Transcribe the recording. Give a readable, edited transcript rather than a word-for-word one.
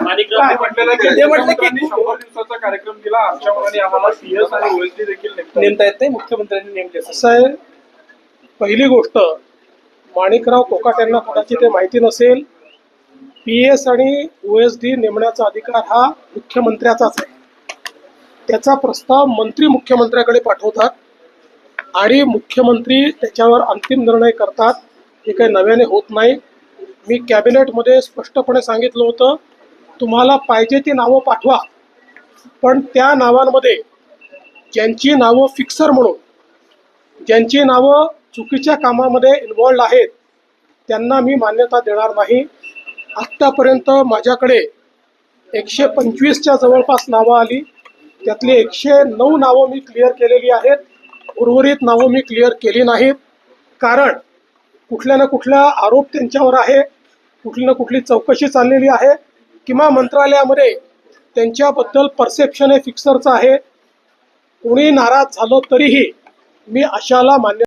ते म्हटलं की 100 दिवसाचा कार्यक्रम केला. आमच्या मुलांनी आम्हाला सीएस आणि ओएसडी देखील नेमता येत नाही, मुख्यमंत्र्यांनी नेमले. साहेब, पहिली गोष्ट, माणिकराव कोकाट यांना कोणाची ते माहिती नसेल. PS आणि OSD नेमण्याचा अधिकार हा मुख्यमंत्र्याचाच आहे. त्याचा प्रस्ताव मंत्री मुख्यमंत्र्याकडे पाठवतात आणि मुख्यमंत्री त्याच्यावर अंतिम निर्णय करतात. हे काही नव्याने होत नाही. मी कॅबिनेटमध्ये स्पष्टपणे सांगितलं होतं, तुम्हाला पाहिजे ती नावं पाठवा, पण त्या नावांमध्ये ज्यांची नावं फिक्सर म्हणून, ज्यांची नावं चुकीच्या कामामध्ये इन्व्हॉल्ड आहेत, त्यांना मी मान्यता देणार नाही. आत्तापर्यंत माझ्याकडे 125च्या जवळपास नावं आली. त्यातली 109 नावं मी क्लिअर केलेली आहेत. उर्वरित नावं मी क्लिअर केली नाहीत, कारण कुठल्या ना कुठला आरोप त्यांच्यावर आहे, कुठली ना कुठली चौकशी चाललेली आहे, किंवा मंत्रालयामध्ये त्यांच्याबद्दल परसेप्शन हे फिक्सरचं आहे. कोणी नाराज झालं तरीही मी अशाला मान्य